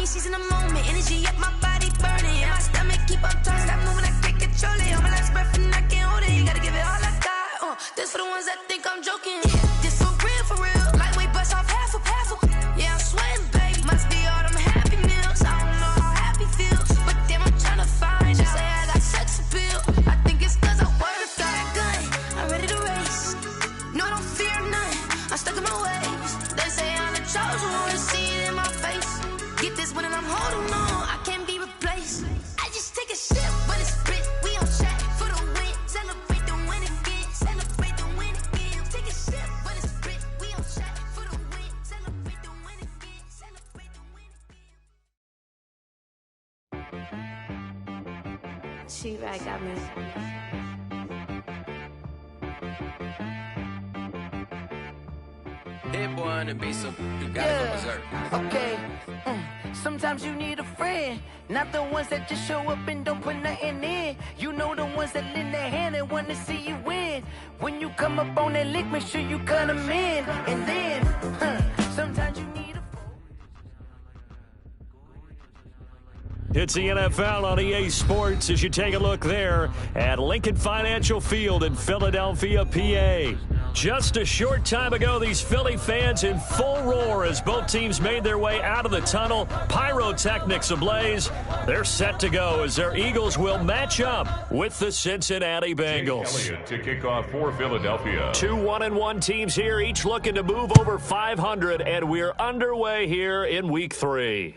she's in the moment. Energy up, my body burning. And my stomach keep on turning. Stop moving, I can't control it. On my last breath and I can't hold it. You gotta give it all I got. This for the ones that think I'm joking. This for real, for real. Lightweight bust off half a. Yeah, I'm sweating, baby. Must be all them happy meals. I don't know how happy feels, but damn, I'm trying to find. She say I got sex appeal. I think it's 'cause I work a gun. I'm ready to race. No, I don't fear nothing. I'm stuck in my ways. They say I'm the chosen one. To see it in my face. Get this when I'm holding on. I can't be replaced. I just take a sip, but it's split. We on track for the win. Celebrate the win again. Celebrate the win again. Take a sip, but it's split. We on track for the win. Celebrate the win again. Celebrate the win again. She right got me. Hit one and be so you gotta go berserk. Okay. Sometimes you need a friend, not the ones that just show up and don't put nothing in. You know the ones that lend their hand and want to see you win. When you come up on that lick, make sure you cut them in. And then, sometimes you need a It's the NFL on EA Sports as you take a look there at Lincoln Financial Field in Philadelphia, PA. Just a short time ago, these Philly fans in full roar as both teams made their way out of the tunnel. Pyrotechnics ablaze. They're set to go as their Eagles will match up with the Cincinnati Bengals. Elliott to kick off for Philadelphia. Two 1-1 teams here, each looking to move over 500, and we're underway here in Week 3.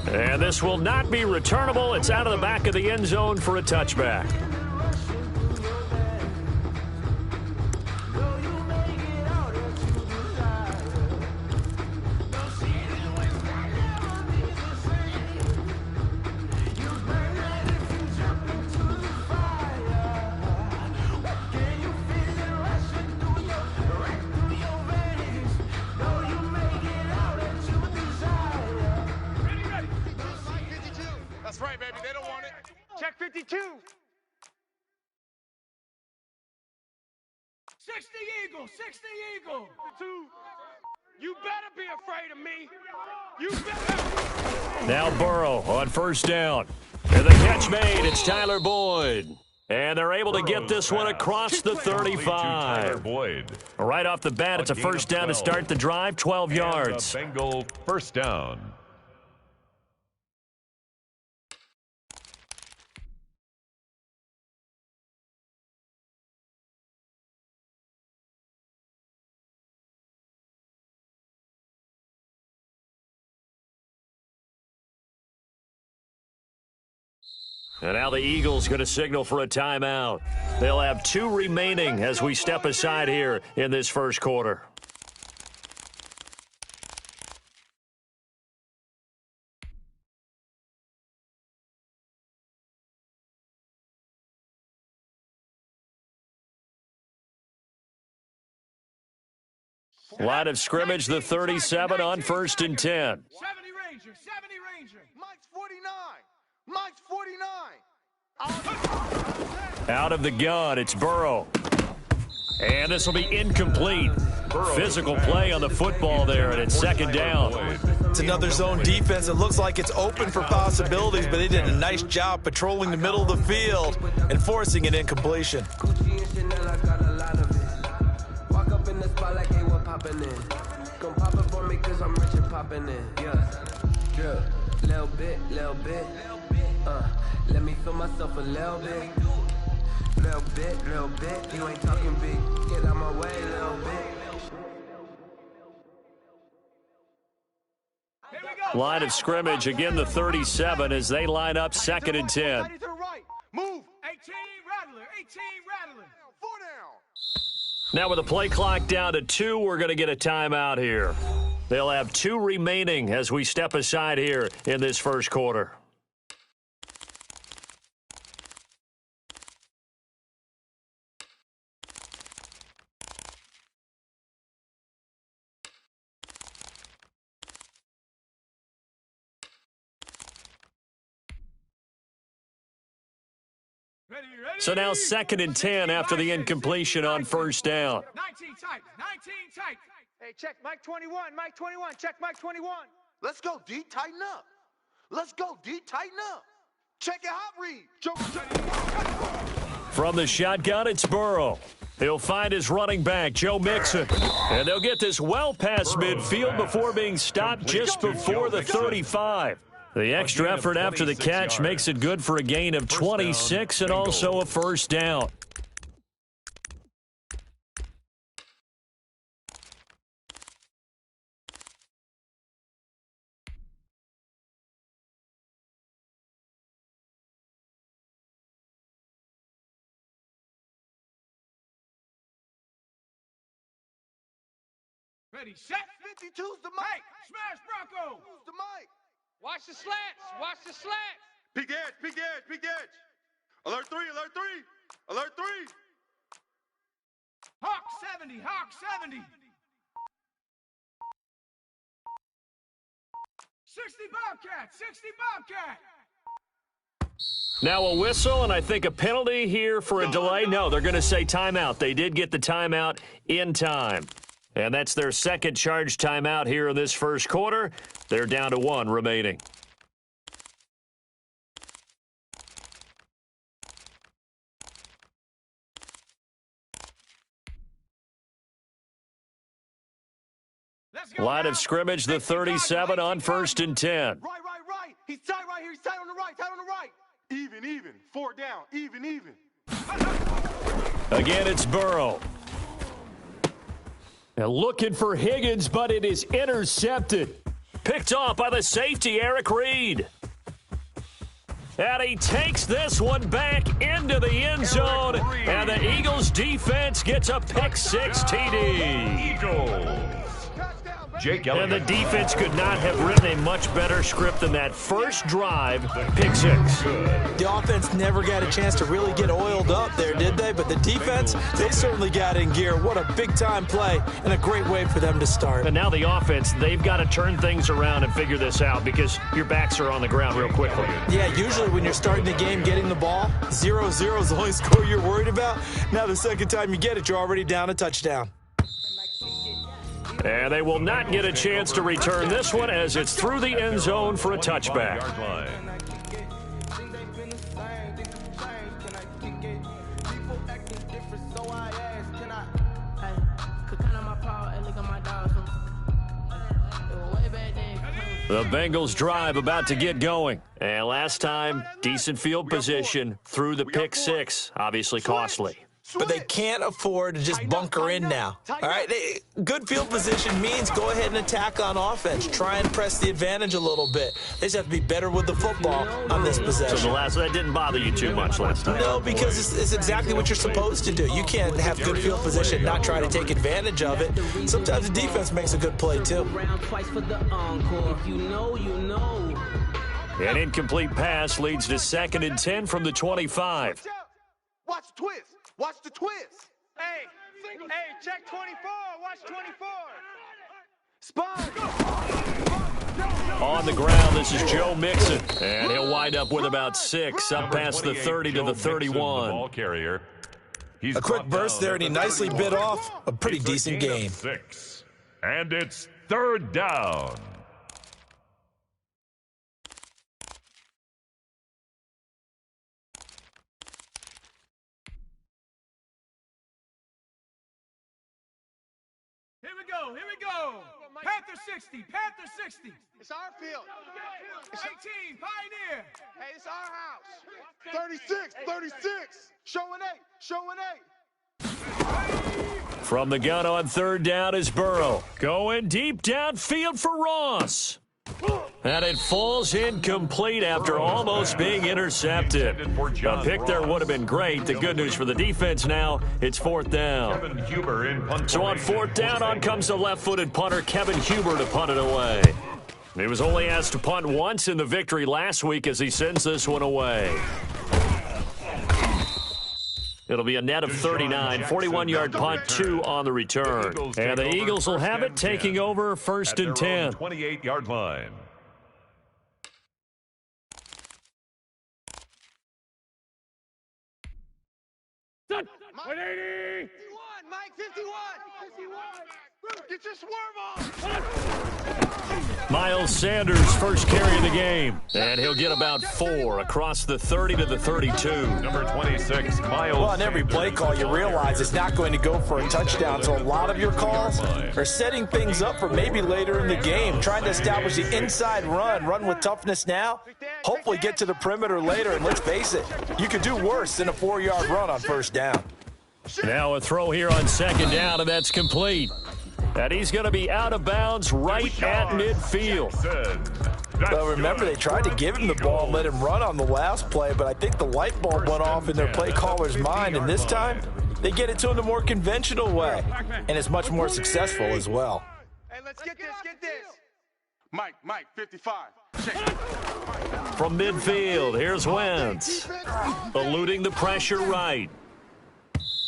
And this will not be returnable. It's out of the back of the end zone for a touchback. That's right, baby. They don't want it. Check 52. 60 Eagle. 60 Eagle. 2. You better be afraid of me. You better. Now Burrow on first down. And the catch made. It's Tyler Boyd. And they're able to get this one across the 35. Right off the bat, it's a first down to start the drive, 12 yards. Bengal first down. And now the Eagles going to signal for a timeout. They'll have 2 remaining as we step aside here in this first quarter. Line of scrimmage, the 37 on first and 10. 70 Ranger. 70 Ranger. Mike's 49. Mike's 49. Out of the gun, it's Burrow. And this will be incomplete. Physical play on the football there, and it's second down. It's another zone defense. It looks like it's open for possibilities, but they did a nice job patrolling the middle of the field and forcing an incompletion. Walk up in the spot like hey, what poppin' in? Gon' pop it for me cause I'm rich and poppin' in. Yeah, drip, little bit. Let me feel myself a little bit. Little bit. You ain't talking big. Get out my way, little bit. Line of scrimmage, again the 37 as they line up second and 10. Move. 18 Rattler. 18 Rattler. 4 down. Now with the play clock down to 2, we're going to get a timeout here. They'll have 2 remaining as we step aside here in this first quarter. Ready. So now second and 10 after the incompletion on first down. 19 tight. 19 tight. Hey, check Mike 21. Mike 21. Check Mike 21. Let's go, D. Tighten up. Let's go, D. Tighten up. Check it, hot read. From the shotgun, it's Burrow. He'll find his running back, Joe Mixon. And they'll get this well past midfield before being stopped just before the 35. The extra effort after the catch makes it good for a gain of 26 and also a first down. Ready, set. 52's the mic. Smash Bronco. Who's the mic? Watch the slats. Watch the slats. Peek edge, peek edge, peek edge. Alert 3, alert 3. Alert 3. Hawk 70, Hawk 70. 60 Bobcat, 60 Bobcat. Now a whistle, and I think a penalty here for a delay. No, they're going to say timeout. They did get the timeout in time. And that's their second charge timeout here in this first quarter. They're down to 1 remaining. Line of scrimmage, the 37 on 1st and 10. Right. He's tight right here. He's tight on the right. Tight on the right. Even. 4 down. Even. Again, it's Burrow. Now looking for Higgins, but it is intercepted. Picked off by the safety, Eric Reed. And he takes this one back into the end zone. And the Eagles defense gets a pick-6 TD. Eagles. Jake And the defense could not have written a much better script than that first drive, pick-6. The offense never got a chance to really get oiled up there, did they? But the defense, they certainly got in gear. What a big-time play and a great way for them to start. And now the offense, they've got to turn things around and figure this out because your backs are on the ground real quickly. Yeah, usually when you're starting the game getting the ball, 0-0 is the only score you're worried about. Now the second time you get it, you're already down a touchdown. And they will not get a chance to return this one as it's through the end zone for a touchback. The Bengals drive about to get going. And last time, decent field position through the pick-6, obviously costly. But they can't afford to just bunker in now. All right, good field position means go ahead and attack on offense. Try and press the advantage a little bit. They just have to be better with the football on this possession. So that didn't bother you too much last time? No, because it's exactly what you're supposed to do. You can't have good field position and not try to take advantage of it. Sometimes the defense makes a good play, too. An incomplete pass leads to 2nd and 10 from the 25. Watch the twist. Watch the twist. Hey, check 24. Watch 24. Spot. On the ground, this is Joe Mixon. And he'll wind up with about 6 up past the 30 to the 31. The ball carrier. A quick burst there, and he nicely bit off a pretty decent game. 6. And it's 3rd down. Here we go. Panther 60, Panther 60. It's our field. 18, Pioneer. Hey, it's our house. 36. Showing 8. From the gun on 3rd down is Burrow. Going deep downfield for Ross. And it falls incomplete after almost being intercepted. A pick there would have been great. The good news for the defense now, it's 4th down. So on 4th down, on comes the left-footed punter, Kevin Huber, to punt it away. He was only asked to punt once in the victory last week as he sends this one away. It'll be a net of 39, 41-yard punt, 2 on the return. And the Eagles will have it, taking over 1st and 10. 28-yard line. Mike 180. 51, Mike 51. Get your swerve on. Miles Sanders, first carry of the game. And he'll get about 4 across the 30 to the 32. Number 26, Miles. Well, on every play call, you realize it's not going to go for a touchdown. So a lot of your calls are setting things up for maybe later in the game, trying to establish the inside run with toughness now, hopefully get to the perimeter later. And let's face it, you could do worse than a 4-yard run on first down. Now a throw here on second down, and that's complete. And he's going to be out of bounds right at midfield. Well, remember, they tried to give him the ball and let him run on the last play, but I think the light bulb went off in their play caller's mind, and this time they get it to him the more conventional way, and it's much more successful as well. Hey, let's get this. Mike, 55. From midfield, here's Wentz. Eluding the pressure right.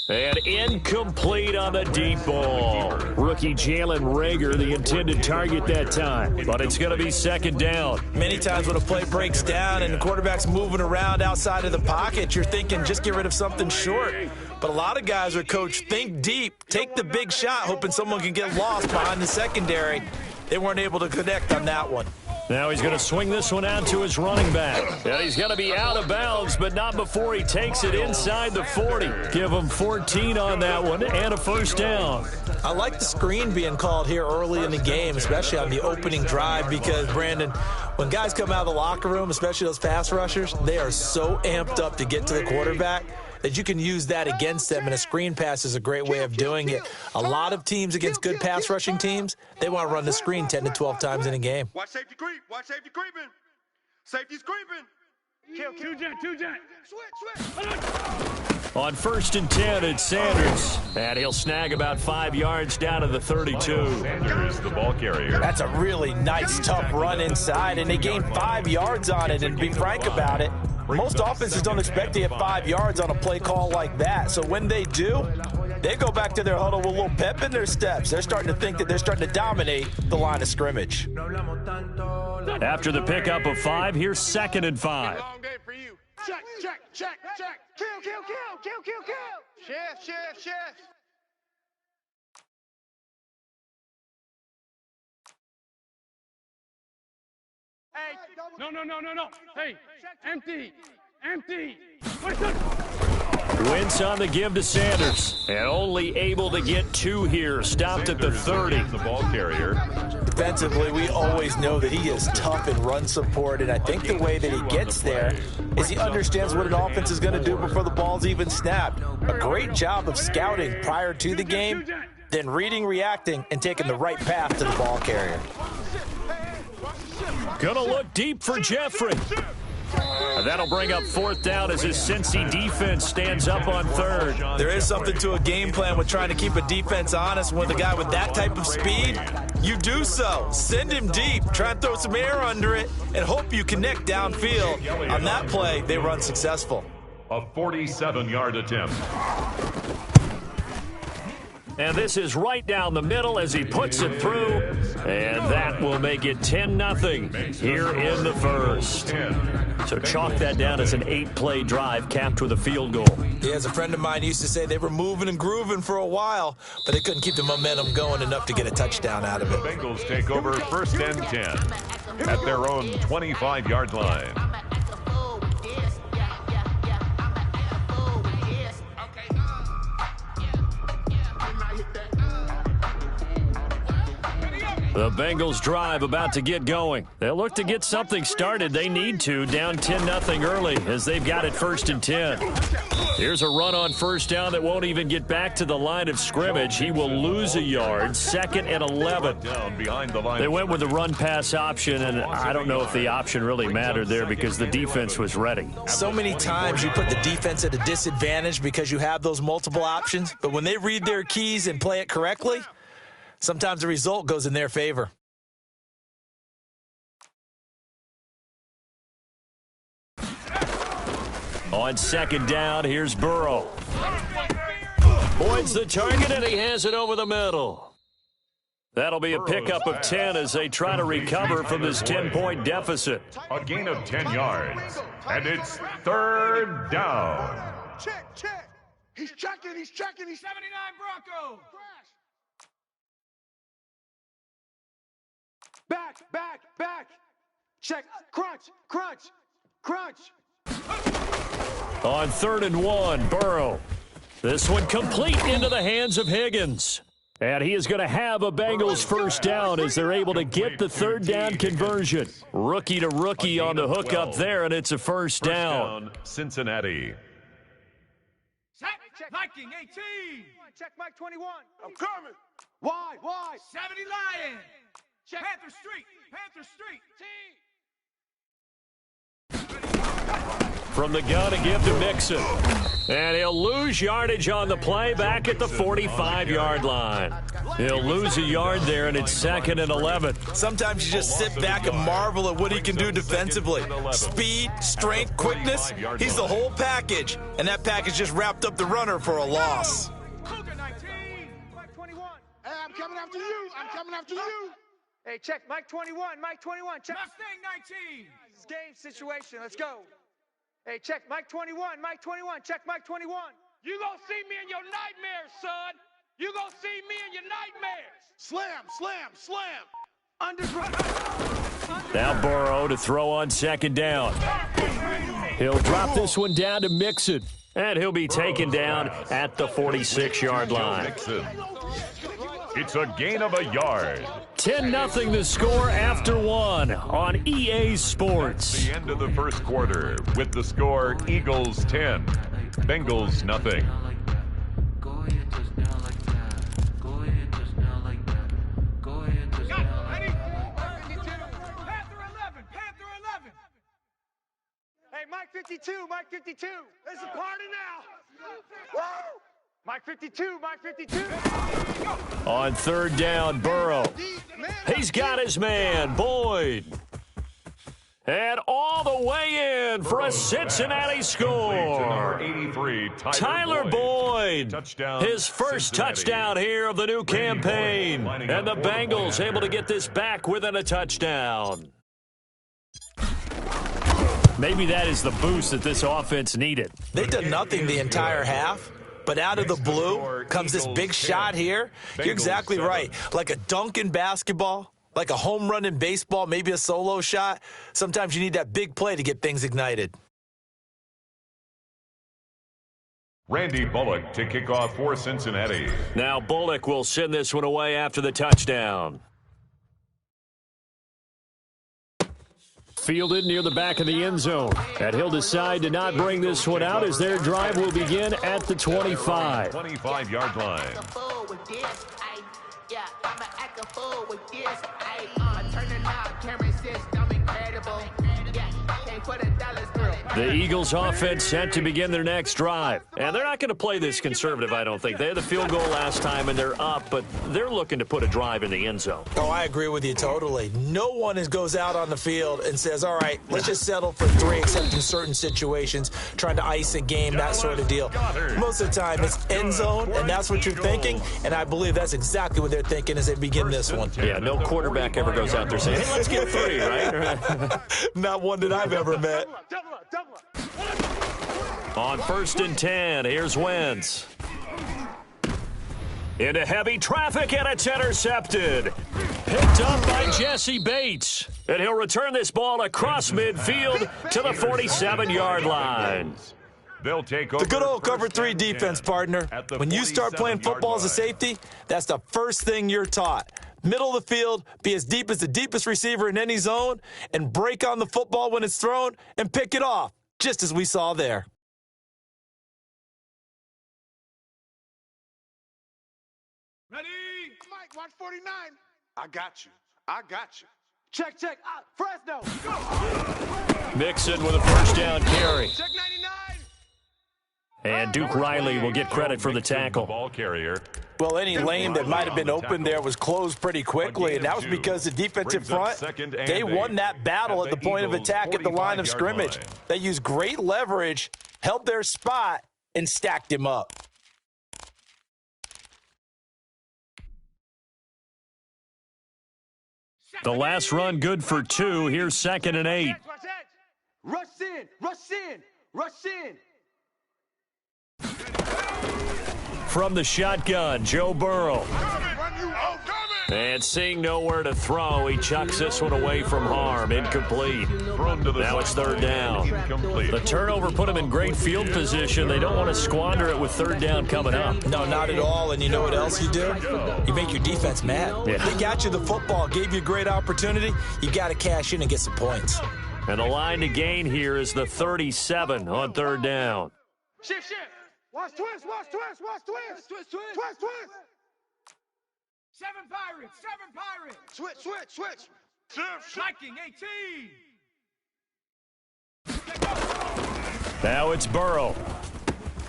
And incomplete on the deep ball. Rookie Jalen Reagor, the intended target that time. But it's going to be second down. Many times when a play breaks down and the quarterback's moving around outside of the pocket, you're thinking just get rid of something short. But a lot of guys are coached, think deep, take the big shot, hoping someone can get lost behind the secondary. They weren't able to connect on that one. Now he's going to swing this one out to his running back. And he's going to be out of bounds, but not before he takes it inside the 40. Give him 14 on that one and a first down. I like the screen being called here early in the game, especially on the opening drive, because, Brandon, when guys come out of the locker room, especially those pass rushers, they are so amped up to get to the quarterback that you can use that against them, and a screen pass is a great way of doing it. A lot of teams against good pass rushing teams, they want to run the screen 10 to 12 times in a game. Watch safety creep. Watch safety creeping. Safety's creeping. Kill. Two jet. Switch. On first and 10, it's Sanders. And he'll snag about 5 yards down to the 32. Sanders, the ball carrier. That's a really nice, tough run inside, and they gained 5 yards on it. And to be frank about it, most offenses don't expect to get 5 yards on a play call like that. So when they do, they go back to their huddle with a little pep in their steps. They're starting to think that they're starting to dominate the line of scrimmage. After the pickup of 5, here's second and 5. Long day for you. Check. Kill. Shift. Hey, no. Hey, empty. Wentz on the give to Sanders. And only able to get 2 here. Stopped at the 30. The ball carrier. Defensively, we always know that he is tough in run support, and I think the way that he gets there is he understands what an offense is going to do before the ball's even snapped. A great job of scouting prior to the game, then reading, reacting, and taking the right path to the ball carrier. Gonna look deep for Jeffrey. And that'll bring up fourth down as his Cincy defense stands up on third. There is something to a game plan with trying to keep a defense honest. With a guy with that type of speed, you do so. Send him deep. Try and throw some air under it and hope you connect downfield. On that play, they run successful. A 47-yard attempt. And this is right down the middle as he puts it through. And that will make it 10-0 here in the first. So chalk that down as an 8-play drive capped with a field goal. Yeah, as a friend of mine used to say, they were moving and grooving for a while, but they couldn't keep the momentum going enough to get a touchdown out of it. The Bengals take over first and 10 at their own 25-yard line. The Bengals drive about to get going. They'll look to get something started. They need to, down 10-0 early as they've got it first and 10. Here's a run on first down that won't even get back to the line of scrimmage. He will lose a yard, second and 11. Down behind the line. They went with the run-pass option, and I don't know if the option really mattered there because the defense was ready. So many times you put the defense at a disadvantage because you have those multiple options, but when they read their keys and play it correctly, sometimes the result goes in their favor. On second down, here's Burrow. Boyd's the target, and he has it over the middle. That'll be a pickup of 10 as they try to recover from this 10-point deficit. A gain of 10 yards, and it's third down. Check. He's checking. He's 79 Bronco. Back, back, back. Check. Crunch, crunch, crunch. On 3rd and 1, Burrow. This one complete into the hands of Higgins. And he is going to have a Bengals first down as they're able to get the 3rd down conversion. Rookie to rookie on the hook up there, and it's a first down. Cincinnati. Check. Viking 18. Check Mike 21. I'm coming. Wide. 70 Lion. Check. Panther Street. From the gun to give to Mixon. And he'll lose yardage on the play back at the 45-yard line. He'll lose a yard there, and it's 2nd and 11. Sometimes you just sit back and marvel at what he can do defensively. Speed, strength, quickness, he's the whole package. And that package just wrapped up the runner for a loss. Cougar 19. Mike 21. Hey, I'm coming after you. Hey, check Mike 21. Check. Mustang 19. This is game situation. Let's go. Hey, check Mike 21. Check Mike 21. You gonna see me in your nightmares, son. You gonna see me in your nightmares. Slam. Underground. Now Burrow to throw on 2nd down. He'll drop this one down to Mixon. And he'll be taken down at the 46-yard line. It's a gain of a yard. 10-0 the score after 1 on EA Sports. The end of the first quarter with the score Eagles 10, Bengals nothing. Hey, Mike 52. It's a party now. Woo! Mike 52. On 3rd down, Burrow. He's got his man, Boyd. And all the way in for a Cincinnati score. Tyler Boyd, his first touchdown here of the new campaign. And the Bengals able to get this back within a touchdown. Maybe that is the boost that this offense needed. They did nothing the entire half. But out of the blue comes this big shot here. You're exactly right. Like a dunk in basketball, like a home run in baseball, maybe a solo shot. Sometimes you need that big play to get things ignited. Randy Bullock to kick off for Cincinnati. Now Bullock will send this one away after the touchdown. Fielded near the back of the end zone. And he'll decide to not bring this one out as their drive will begin at the 25. 25-yard line. The Eagles offense set to begin their next drive. And they're not going to play this conservative, I don't think. They had the field goal last time, and they're up, but they're looking to put a drive in the end zone. Oh, I agree with you totally. No one goes out on the field and says, all right, let's just settle for 3, except in certain situations, trying to ice a game, that sort of deal. Most of the time, it's end zone, and that's what you're thinking, and I believe that's exactly what they're thinking as they begin this one. Yeah, no quarterback ever goes out there saying, hey, let's get 3, right? Not one that I've ever met. On 1st and 10, here's Wentz. Into heavy traffic, and it's intercepted. Picked up by Jesse Bates. And he'll return this ball across midfield to the 47-yard line. They'll take over the good old cover 3 defense, partner. When you start playing football as a safety, that's the first thing you're taught. Middle of the field, be as deep as the deepest receiver in any zone, and break on the football when it's thrown and pick it off, just as we saw there. Ready? Mike 149. I got you. Check. Fresno. Mixon with a first down carry. Check 99. And Duke Riley will get credit for the tackle. Ball carrier. Well, any lane that might have been open there was closed pretty quickly, and that was because the defensive front, they won that battle at the point of attack at the line of scrimmage. They used great leverage, held their spot, and stacked him up. The last run good for 2. Here's 2nd and 8. Rush in. From the shotgun, Joe Burrow. And seeing nowhere to throw, he chucks this one away from harm. Incomplete. Now it's third down. The turnover put him in great field position. They don't want to squander it with third down coming up. No, not at all. And you know what else you do? You make your defense mad. Yeah. They got you the football, gave you a great opportunity. You got to cash in and get some points. And the line to gain here is the 37 on third down. Shift, shift. Watch twist, watch twist, watch twist. Twist, twist. Twist, twist. 7 Pirates, 7 Pirates. Switch, switch, switch. Striking 18. Now it's Burrow.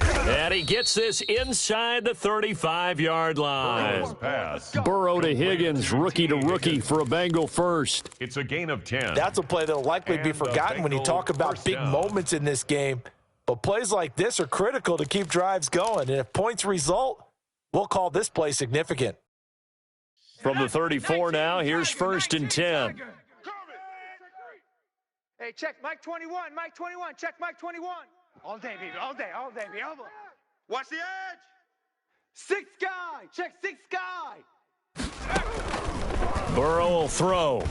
And he gets this inside the 35-yard line. Pass. Burrow to Higgins, rookie to rookie for a Bengal first. It's a gain of 10. That's a play that will likely be And forgotten when you Bengal talk about first big down. moments in this game. But plays like this are critical to keep drives going. And if points result, we'll call this play significant. From the 34 now, here's first and 10. Hey, check Mike 21, Mike 21, check Mike 21. All day, baby, all day, all day, baby. Watch the edge. 6 guy, check 6 guy. Burrow will throw.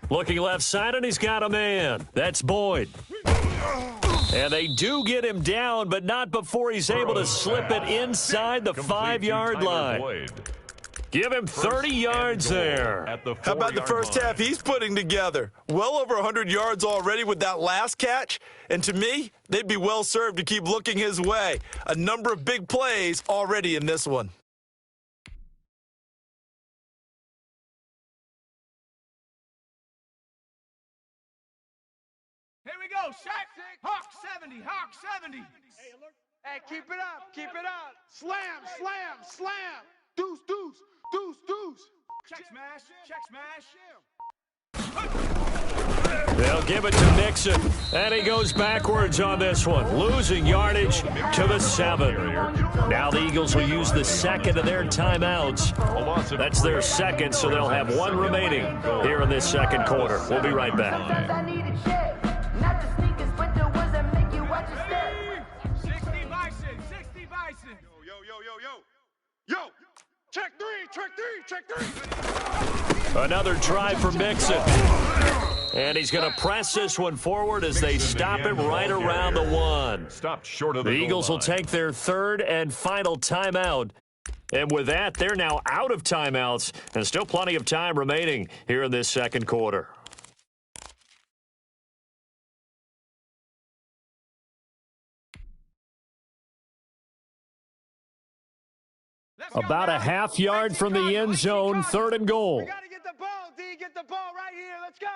Looking left side, and he's got a man. That's Boyd. And they do get him down, but not before he's able to slip it inside the 5-yard line. Give him 30 yards there. How about the first half he's putting together? Well over 100 yards already with that last catch. And to me, they'd be well served to keep looking his way. A number of big plays already in this one. Here we go, Shaq. Hawk 70, Hawk 70. Hey, keep it up, keep it up. Slam, slam, slam. Deuce, deuce, deuce, deuce. Check smash, check smash. They'll give it to Mixon, and he goes backwards on this one, losing yardage to the 7. Now the Eagles will use the second of their timeouts. That's their second, so they'll have one remaining here in this second quarter. We'll be right back. 60 Bison, 60 Bison. Yo, check 3, check 3, check 3. Another try for Mixon. And he's going to press this one forward as they stop him right around the 1. Stopped short of The the Eagles goal will line. take their third and final timeout. And with that, they're now out of timeouts and still plenty of time remaining here in this second quarter. About a half yard from the end zone, third and goal. We gotta get the ball, D. Get the ball right here. Let's go.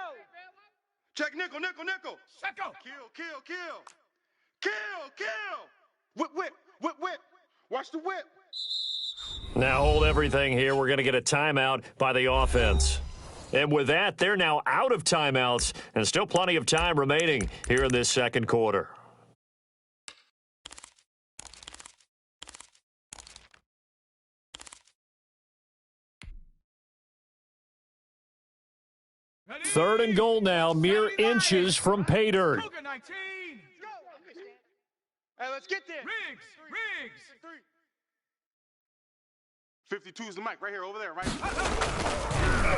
Check nickel, nickel, nickel. Secco. Kill, kill, kill. Kill, kill. Whip, whip, whip, whip. Watch the whip. Now hold everything here. We're going to get a timeout by the offense. And with that, they're now out of timeouts and still plenty of time remaining here in this second quarter. Third and goal now, mere inches from pay dirt. Cougar 19. Hey, let's get there. Riggs, Riggs. 52's the mic right here, over there, right?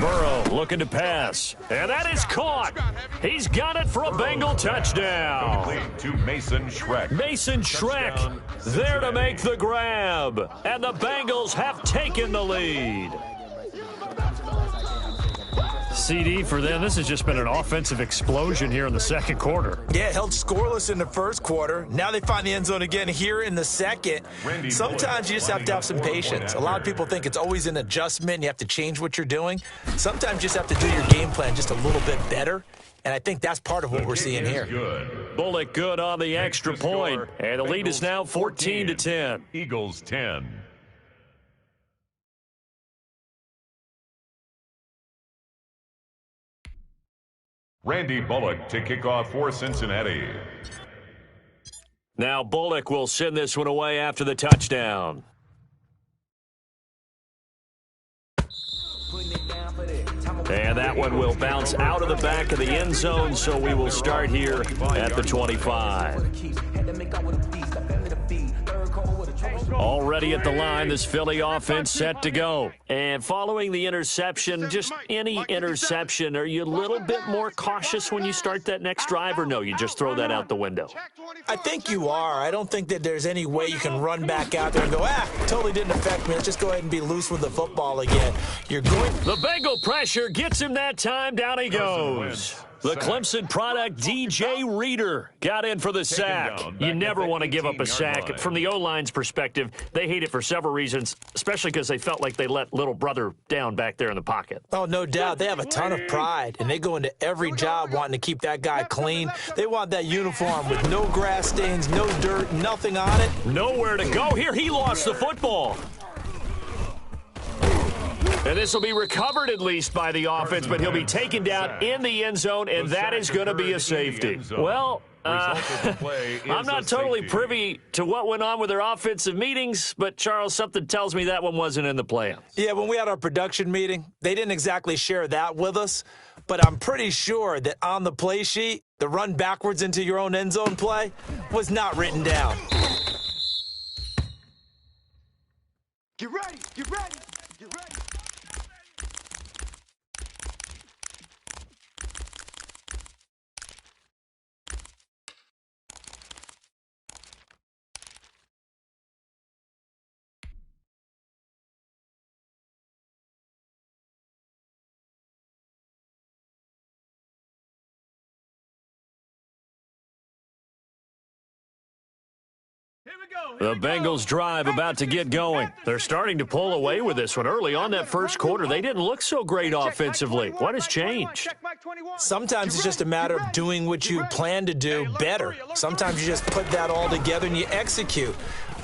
Burrow looking to pass, and that is caught. He's got it for a Bengal touchdown. Complete to Mason Schreck. Mason Schreck there to make the grab, and the Bengals have taken the lead. CD for them, this has just been an offensive explosion here in the second quarter. Yeah, held scoreless in the first quarter. Now they find the end zone again here in the second. Sometimes you just have to have some patience. A lot of people think it's always an adjustment. You have to change what you're doing. Sometimes you just have to do your game plan just a little bit better. And I think that's part of what we're seeing here. Good. Bullock good on the extra point, and the lead is now 14-10. Eagles 10. Randy Bullock to kick off for Cincinnati. Now Bullock will send this one away after the touchdown. And that one will bounce out of the back of the end zone, so we will start here at the 25. Already at the line, this Philly offense set to go. And following the interception, just any interception, are you a little bit more cautious when you start that next drive, or no, you just throw that out the window? I think you are. I don't think that there's any way you can run back out there and go, totally didn't affect me. Let's just go ahead and be loose with the football again. You're going. The Bengal pressure gets him that time. Down he goes. The Clemson product, DJ Reader, got in for the sack. You never want to give up a sack. From the O-line's perspective, they hate it for several reasons, especially because they felt like they let little brother down back there in the pocket. Oh, no doubt. They have a ton of pride, and they go into every job wanting to keep that guy clean. They want that uniform with no grass stains, no dirt, nothing on it. Nowhere to go. Here, he lost the football. And this will be recovered at least by the offense, but he'll be taken down in the end zone, and that is going to be a safety. Well, I'm not totally privy to what went on with their offensive meetings, but, Charles, something tells me that one wasn't in the plan. Yeah, when we had our production meeting, they didn't exactly share that with us, but I'm pretty sure that on the play sheet, the run backwards into your own end zone play was not written down. Get ready, get ready, get ready. The Bengals drive about to get going. They're starting to pull away with this one. Early on that first quarter, they didn't look so great offensively. What has changed? Sometimes it's just a matter of doing what you plan to do better. Sometimes you just put that all together and you execute.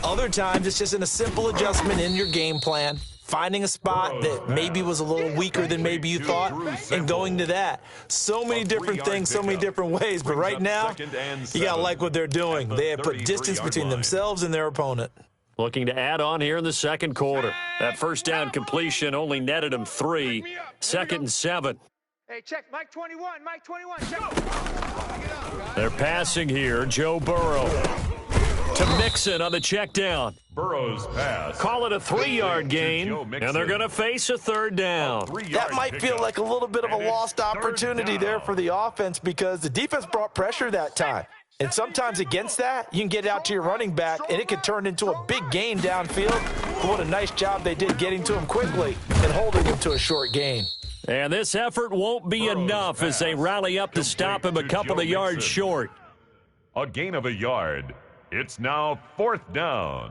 Other times it's just a simple adjustment in your game plan, finding a spot that maybe was a little weaker than maybe you thought, and going to that. So many different things, so many different ways, but right now, you got to like what they're doing. They have put distance between themselves and their opponent. Looking to add on here in the second quarter. That first down completion only netted him 3. 2nd and 7. Hey, check, Mike 21, Mike 21, check. They're passing here, Joe Burrow to Mixon on the check down. Burrow's pass. Call it a 3-yard gain, and they're going to face a 3rd down. That might feel like a little bit of a lost opportunity there for the offense because the defense brought pressure that time. And sometimes against that, you can get out to your running back, and it could turn into a big gain downfield. But what a nice job they did getting to him quickly and holding him to a short gain. And this effort won't be enough as they rally up to stop him a couple of yards short. A gain of a yard. It's now 4th down.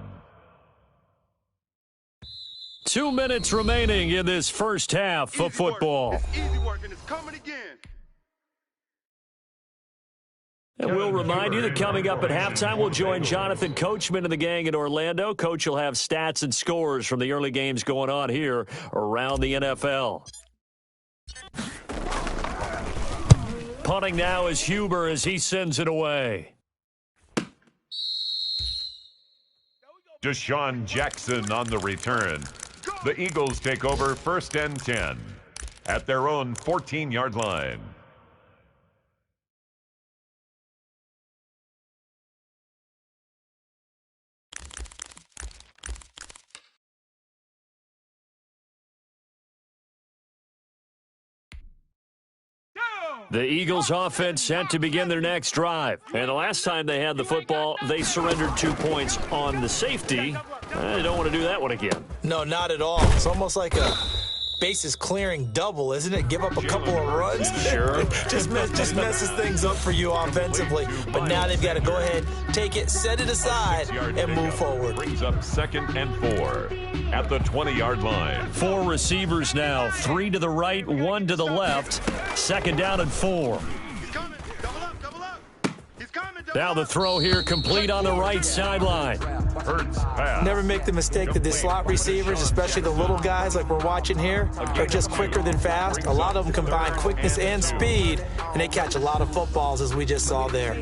2 minutes remaining in this first half of football. It's easy work, and it's coming again. And we'll remind you that coming up at halftime, we'll join Jonathan Coachman and the gang in Orlando. Coach will have stats and scores from the early games going on here around the NFL. Punting now is Huber as he sends it away. Deshaun Jackson on the return. The Eagles take over 1st and 10 at their own 14-yard line. The Eagles offense set to begin their next drive. And the last time they had the football, they surrendered 2 points on the safety. They don't want to do that one again. No, not at all. It's almost like a bases clearing double, isn't it? Give up a couple of runs. Sure. just messes things up for you offensively. But now they've got to go ahead, take it, set it aside, and move forward. Brings up 2nd and 4 at the 20-yard line. 4 receivers now, 3 to the right, 1 to the left. 2nd down and 4. He's coming. Double up, double up. He's coming. Now the throw here complete on the right sideline. Hurts pass. Never make the mistake that the slot receivers, especially the little guys like we're watching here, are just quicker than fast. A lot of them combine quickness and speed, and they catch a lot of footballs, as we just saw there.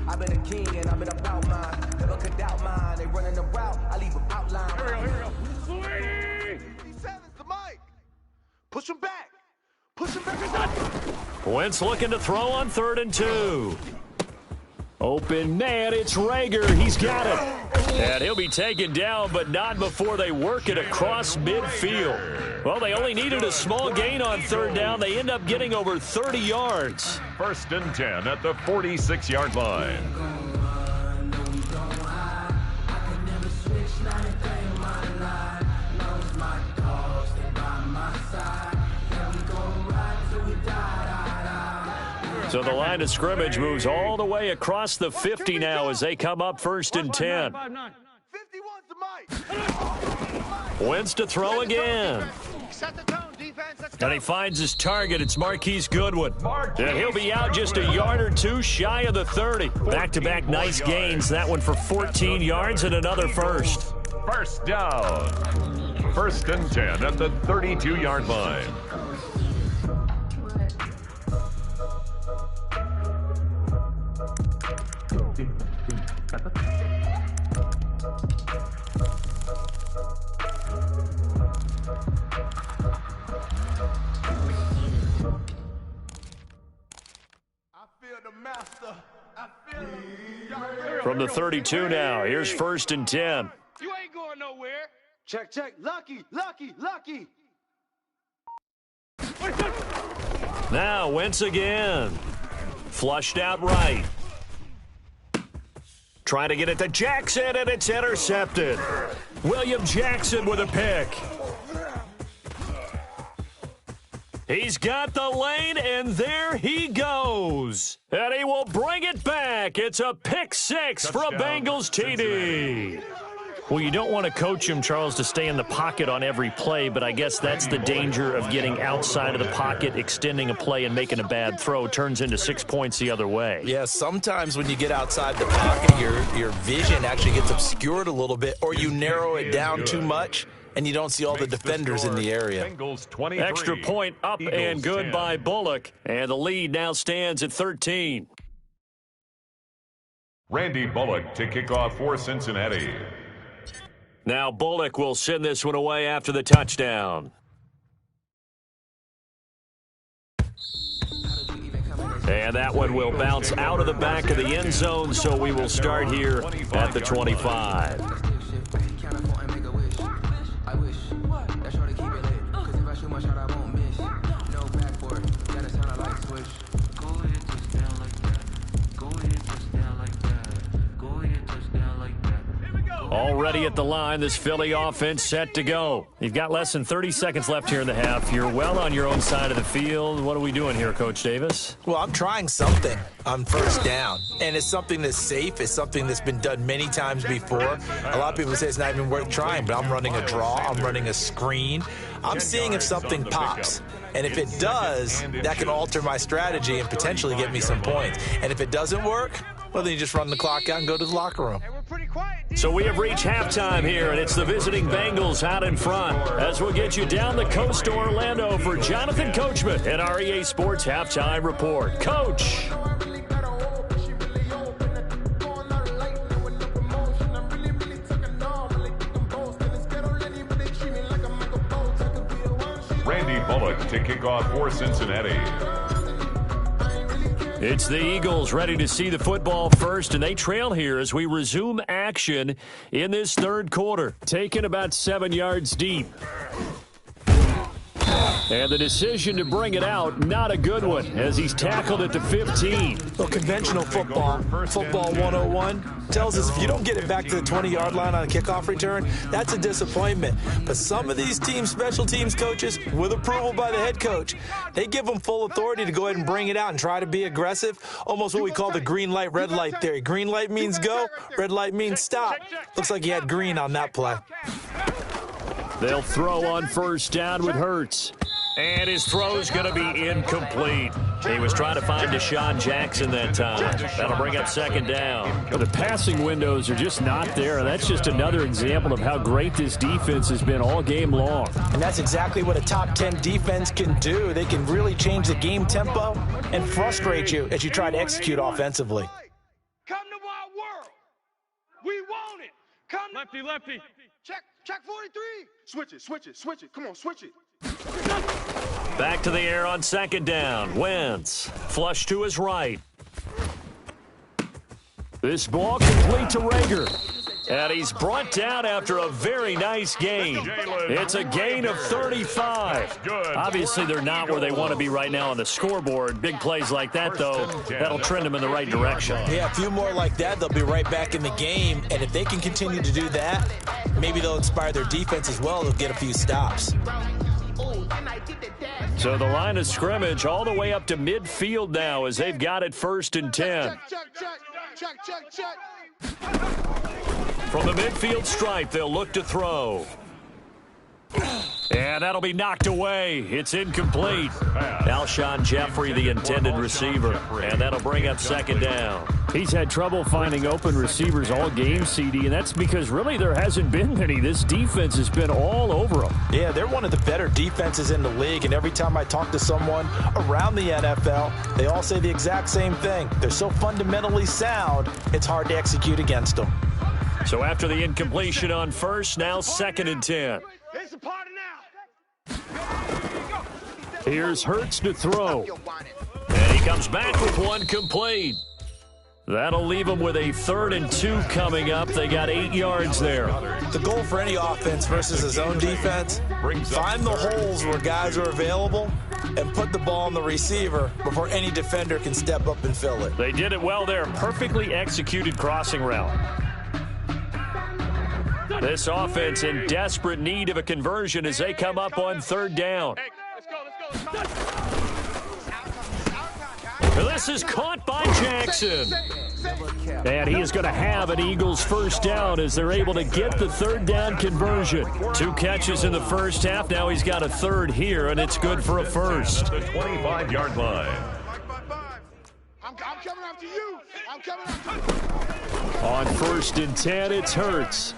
I've been a king and I've been about mine. Never could doubt mine. They running the route. I leave them outline. Here we go. 57's the mic. Push him back. Push him back. Wentz looking to throw on 3rd and 2. Open man, it's Rager. He's got it. And he'll be taken down, but not before they work it across midfield. Well, they only needed a small gain on third down. They end up getting over 30 yards. 1st and 10 at the 46-yard line. So the line of scrimmage moves all the way across the 50 now as they come up 1st and 10. Wentz to throw again. And he finds his target. It's Marquise Goodwin. And he'll be out just a yard or two shy of the 30. Back-to-back nice gains. That one for 14 yards and another first. First down. 1st and 10 at the 32-yard line. From the 32 now, here's 1st and 10. You ain't going nowhere. Check, check. Lucky, lucky, lucky. Now Wentz again. Flushed out right. Trying to get it to Jackson, and it's intercepted. William Jackson with a pick. He's got the lane, and there he goes. And he will bring it back. It's a pick six for a Bengals TD. Well, you don't want to coach him, Charles, to stay in the pocket on every play, but I guess that's the danger of getting outside of the pocket, extending a play, and making a bad throw. Turns into 6 points the other way. Yeah, sometimes when you get outside the pocket, your vision actually gets obscured a little bit, or you narrow it down too much, and you don't see all the defenders in the area. Extra point up and good by Bullock, and the lead now stands at 13. Randy Bullock to kick off for Cincinnati. Now Bullock will send this one away after the touchdown. And that one will bounce out of the back of the end zone, so we will start here at the 25. Already at the line, this Philly offense set to go. You've got less than 30 seconds left here in the half. You're well on your own side of the field. What are we doing here, Coach Davis? Well, I'm trying something on first down, and it's something that's safe. It's something that's been done many times before. A lot of people say it's not even worth trying, but I'm running a draw. I'm running a screen. I'm seeing if something pops. And if it does, that can alter my strategy and potentially get me some points. And if it doesn't work, well, then you just run the clock out and go to the locker room. So we have reached halftime here, and it's the visiting Bengals out in front. As we'll get you down the coast to Orlando for Jonathan Coachman at our EA Sports Halftime Report. Coach. Randy Bullock to kick off for Cincinnati. It's the Eagles ready to see the football first, and they trail here as we resume action in this third quarter. Taken about 7 yards deep. And the decision to bring it out, not a good one, as he's tackled at the 15. Well, conventional football 101, tells us if you don't get it back to the 20-yard line on a kickoff return, that's a disappointment. But some of these teams, special teams coaches, with approval by the head coach, they give them full authority to go ahead and bring it out and try to be aggressive, almost what we call the green light, red light theory. Green light means go, red light means stop. Looks like he had green on that play. They'll throw on first down with Hurts. And his throw's going to be incomplete. He was trying to find Deshaun Jackson that time. That'll bring up second down. But the passing windows are just not there. And that's just another example of how great this defense has been all game long. And that's exactly what a top 10 defense can do. They can really change the game tempo and frustrate you as you try to execute offensively. Come to our world. We want it. Come lefty, lefty. Check 43. Switch it, switch it, switch it. Come on, switch it. Back to the air on second down. Wentz. Flush to his right. This ball complete to Rager. And he's brought down after a very nice gain. It's a gain of 35. Obviously, they're not where they want to be right now on the scoreboard. Big plays like that, though, that'll trend them in the right direction. Yeah, a few more like that, they'll be right back in the game. And if they can continue to do that, maybe they'll inspire their defense as well. They'll get a few stops. So the line of scrimmage all the way up to midfield now as they've got it 1st and 10. Check. From the midfield stripe, they'll look to throw. And that'll be knocked away. It's incomplete. Alshon Jeffrey, the intended receiver. And that'll bring up 2nd down. He's had trouble finding open receivers all game, CD, and that's because really there hasn't been many. This defense has been all over them. Yeah, they're one of the better defenses in the league, and every time I talk to someone around the NFL, they all say the exact same thing. They're so fundamentally sound, it's hard to execute against them. So after the incompletion on 1st, now 2nd and 10. It's the party now. Here's Hurts to throw. And he comes back with one complete. That'll leave them with a 3rd and 2 coming up. They got 8 yards there. The goal for any offense versus a zone defense, find the holes where guys are available and put the ball on the receiver before any defender can step up and fill it. They did it well there. Perfectly executed crossing route. This offense in desperate need of a conversion as they come up on 3rd down. This is caught by Jackson. And he is going to have an Eagles 1st down as they're able to get the 3rd down conversion. 2 catches in the 1st half. Now he's got a 3rd here, and it's good for a 1st. The 25-yard line. I'm coming after you. I'm coming after you. On 1st and 10, it's Hurts.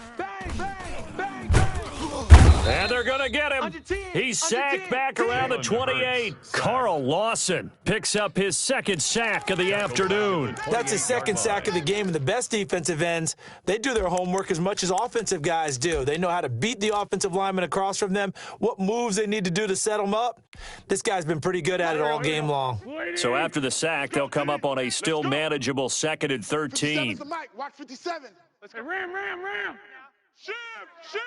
And they're going to get him. He's sacked back around the 28. Carl Lawson picks up his 2nd sack of the afternoon. That's his 2nd sack of the game, and the best defensive ends, they do their homework as much as offensive guys do. They know how to beat the offensive lineman across from them, what moves they need to do to set them up. This guy's been pretty good at it all game long. So after the sack, they'll come up on a still manageable 2nd and 13. Watch 57. Let's go. Ram. Shift.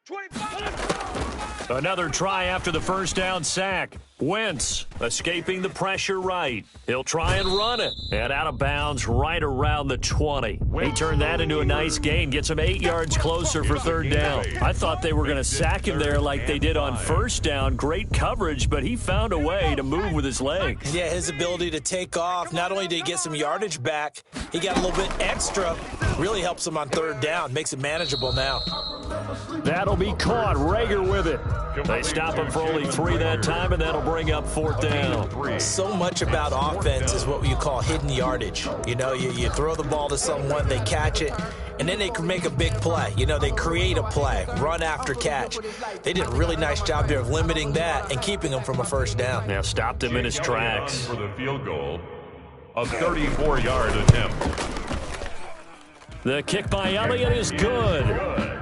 25. Another try after the 1st down sack. Wentz escaping the pressure right. He'll try and run it. And out of bounds right around the 20. He turned that into a nice gain. Gets him 8 yards closer for 3rd down. I thought they were going to sack him there like they did on 1st down. Great coverage, but he found a way to move with his legs. Yeah, his ability to take off. Not only did he get some yardage back, he got a little bit extra. Really helps him on 3rd down. Makes it manageable now. That'll be caught. Rager with it. They stop him for only 3 that time, and that'll bring up 4th down. So much about offense is what you call hidden yardage. You know, you throw the ball to someone, they catch it, and then they can make a big play. You know, they create a play, run after catch. They did a really nice job there of limiting that and keeping him from a 1st down. Now stopped him in his tracks. For the field goal, a 34-yard attempt. The kick by Elliott is good.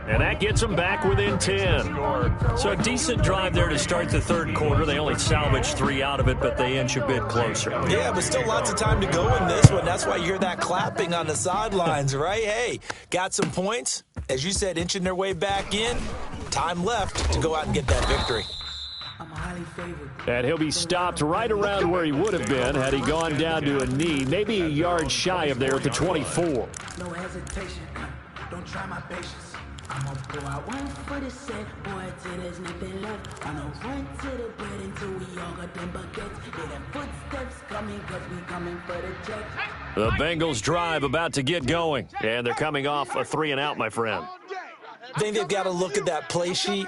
And that gets them back within 10. So a decent drive there to start the 3rd quarter. They only salvaged 3 out of it, but they inch a bit closer. Yeah, but still lots of time to go in this one. That's why you hear that clapping on the sidelines, right? Hey, got some points. As you said, inching their way back in. Time left to go out and get that victory. And he'll be stopped right around where he would have been had he gone down to a knee, maybe a yard shy of there at the 24. No hesitation, don't try my patience. I'm gonna pull out 1 for the set, boy, till there's nothing left. I'm gonna run to the bread until we all got them buckets. Hear them footsteps coming, cause we coming for the check. The Bengals drive about to get going, and they're coming off a 3 and out, my friend. I think they've got to look at that play sheet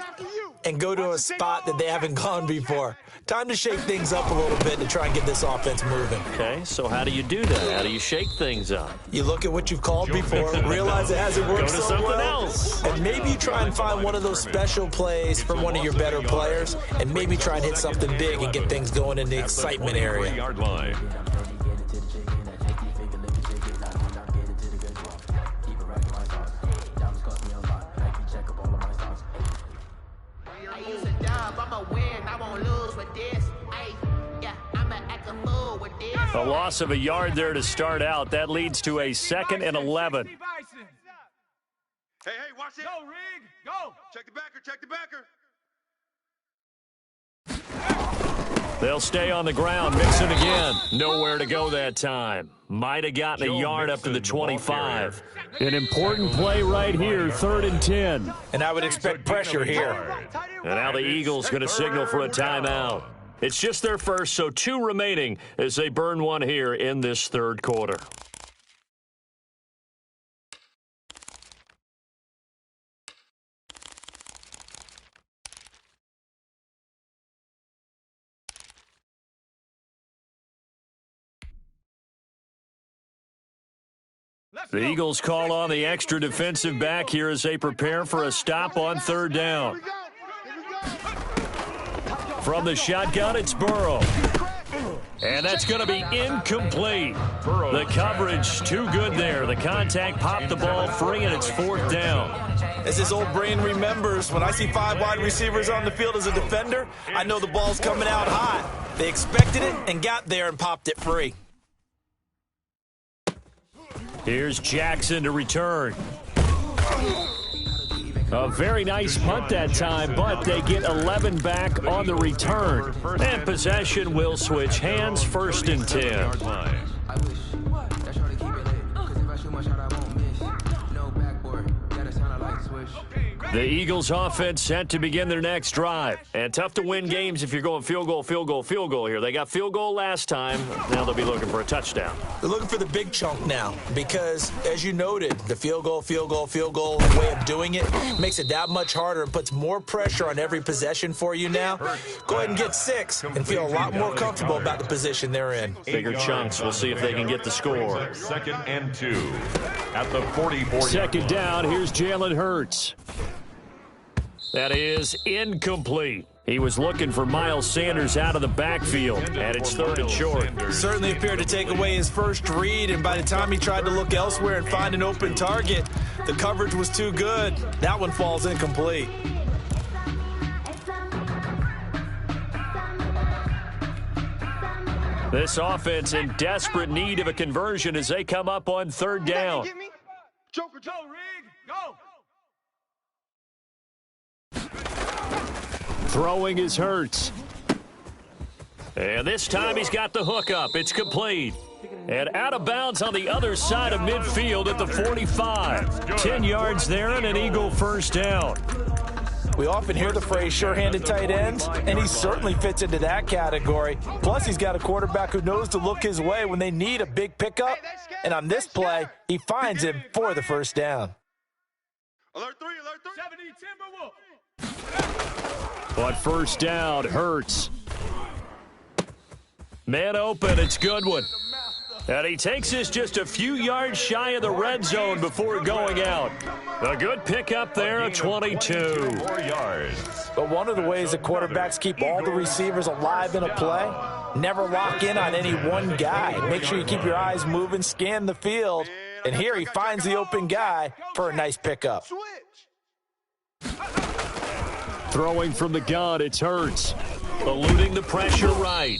and go to a spot that they haven't gone before. Time to shake things up a little bit to try and get this offense moving. Okay, so how do you do that? How do you shake things up? You look at what you've called before, realize it hasn't worked so something well, else. and maybe you try and find one of those special plays from one of your better players, and maybe try and hit something big and get things going in the excitement area. Yard line. I'ma win, I won't lose with this. Ay, yeah, I'ma act A loss of a yard there to start out. That leads to a 2nd and 11. Hey, watch it. Go, Rig. Go. Check the backer. Check the backer. They'll stay on the ground. Mixon again. Nowhere to go that time. Might have gotten a yard up to the 25. An important play right here, 3rd and 10. And I would expect pressure here. And now the Eagles going to signal for a timeout. It's just their first, so 2 remaining as they burn one here in this 3rd quarter. The Eagles call on the extra defensive back here as they prepare for a stop on 3rd down. From the shotgun, it's Burrow. And that's going to be incomplete. The coverage too good there. The contact popped the ball free, and it's 4th down. As his old brain remembers, when I see 5 wide receivers on the field as a defender, I know the ball's coming out hot. They expected it and got there and popped it free. Here's Jackson to return. A very nice punt that time, but they get 11 back on the return. And possession will switch hands, 1st and 10. The Eagles offense set to begin their next drive. And tough to win games if you're going field goal here. They got field goal last time. Now they'll be looking for a touchdown. They're looking for the big chunk now because, as you noted, the field goal way of doing it makes it that much harder and puts more pressure on every possession for you now. Go ahead and get 6 and feel a lot more comfortable about the position they're in. Bigger chunks. We'll see if they can get the score. 2nd and 2 at the 44. 2nd down. Here's Jalen Hurts. That is incomplete. He was looking for Miles Sanders out of the backfield, and it's 3rd and short. Certainly appeared to take away his first read, and by the time he tried to look elsewhere and find an open target, the coverage was too good. That one falls incomplete. This offense in desperate need of a conversion as they come up on 3rd down. Joker, Joe, Rig, go. Throwing is Hurts. And this time he's got the hook up. It's complete. And out of bounds on the other side of midfield at the 45. 10 yards there and an Eagle 1st down. We often hear the phrase sure-handed tight ends, and he certainly fits into that category. Plus, he's got a quarterback who knows to look his way when they need a big pickup. And on this play, he finds him for the 1st down. Alert 3, 70 Timberwolf. But 1st down, Hurts. Man open, it's Goodwin. And he takes us just a few yards shy of the red zone before going out. A good pickup there at 22. 4 yards. But one of the ways that quarterbacks keep all the receivers alive in a play, never lock in on any one guy. Make sure you keep your eyes moving, scan the field. And here he finds the open guy for a nice pickup. Throwing from the gun, it's Hurts. Eluding the pressure right.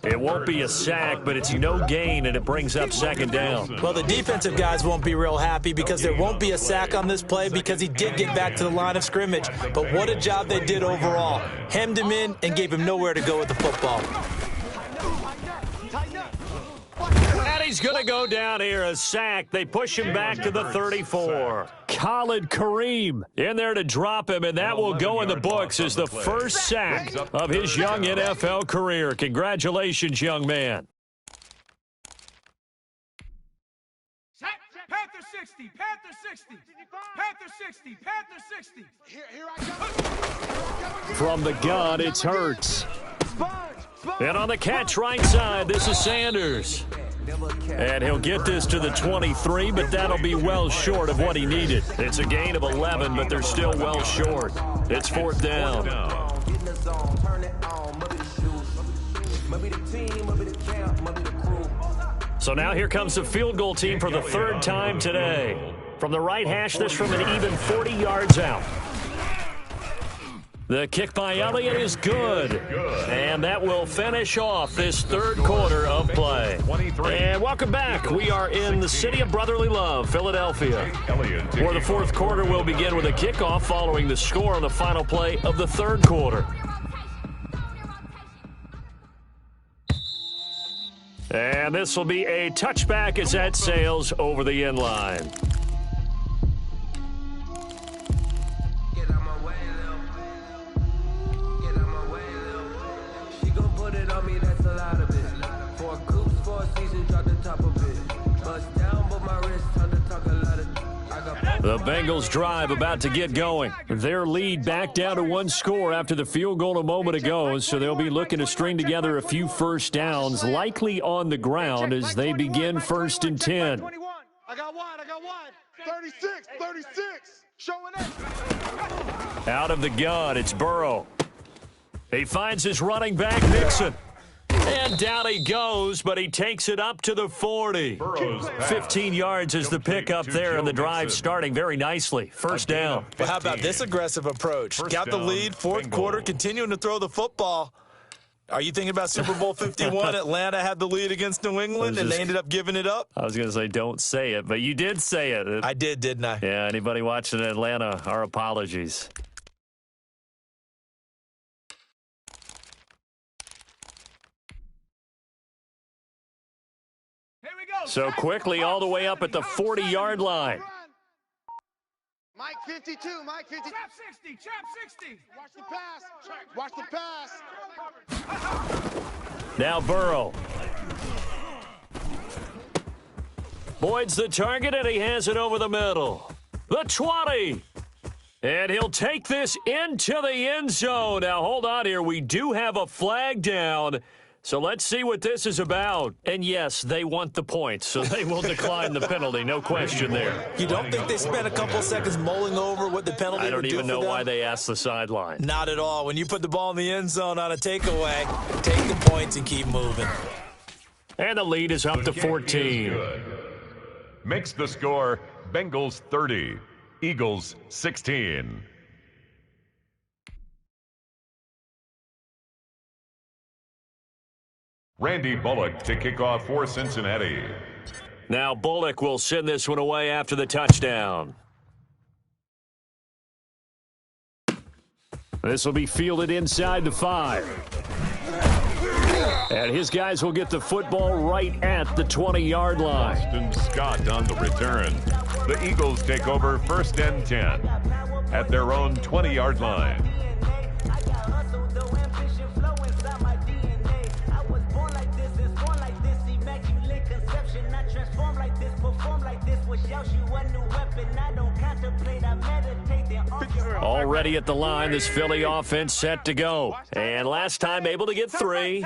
It won't be a sack, but it's no gain, and it brings up 2nd down. Well, the defensive guys won't be real happy because there won't be a sack on this play because he did get back to the line of scrimmage. But what a job they did overall. Hemmed him in and gave him nowhere to go with the football. And he's going to go down here, a sack. They push him back to the 34. Khalid Kareem in there to drop him, and that will go in the books as the first sack of his young NFL career. Congratulations, young man. Panther 60, Panther 60, Panther 60, Panther 60. Here I go. From the gun, it's Hurts. And on the catch right side, this is Sanders. And he'll get this to the 23, but that'll be well short of what he needed. It's a gain of 11, but they're still well short. It's 4th down. So now here comes the field goal team for the 3rd time today. From the right hash, this from an even 40 yards out. The kick by Elliott is good. And that will finish off this third quarter of play. And welcome back. We are in the city of brotherly love, Philadelphia, where the fourth quarter will begin with a kickoff following the score on the final play of the third quarter. And this will be a touchback as that sails over the end line. The Bengals drive about to get going. Their lead back down to one score after the field goal a moment ago, so they'll be looking to string together a few first downs, likely on the ground as they begin 1st and 10. I got wide. 36. Showing it. Out of the gun, it's Burrow. He finds his running back, Nixon. And down he goes, but he takes it up to the 40. 15 yards is the pickup there, and the drive starting very nicely. First down. Well, how about this aggressive approach? Got the lead, fourth quarter, continuing to throw the football. Are you thinking about Super Bowl 51? Atlanta had the lead against New England, and they ended up giving it up? I was going to say don't say it, but you did say it. I did, didn't I? Yeah, anybody watching Atlanta, our apologies. So quickly all the way up at the 40-yard line. Mike 52. Trap 60. Watch the pass. Now Burrow. Boyd's the target, and he has it over the middle. The 20. And he'll take this into the end zone. Now, hold on here. We do have a flag down. So let's see what this is about. And yes, they want the points, so they will decline the penalty. No question there. You don't think they spent a couple seconds mulling over what the penalty would do? I don't even know why they asked the sideline. Not at all. When you put the ball in the end zone on a takeaway, take the points and keep moving. And the lead is up to 14. Makes the score Bengals 30, Eagles 16. Randy Bullock to kick off for Cincinnati. Now Bullock will send this one away after the touchdown. This will be fielded inside the 5. And his guys will get the football right at the 20-yard line. Austin Scott on the return. The Eagles take over 1st and 10 at their own 20-yard line. Already at the line, this Philly offense set to go. And last time able to get 3.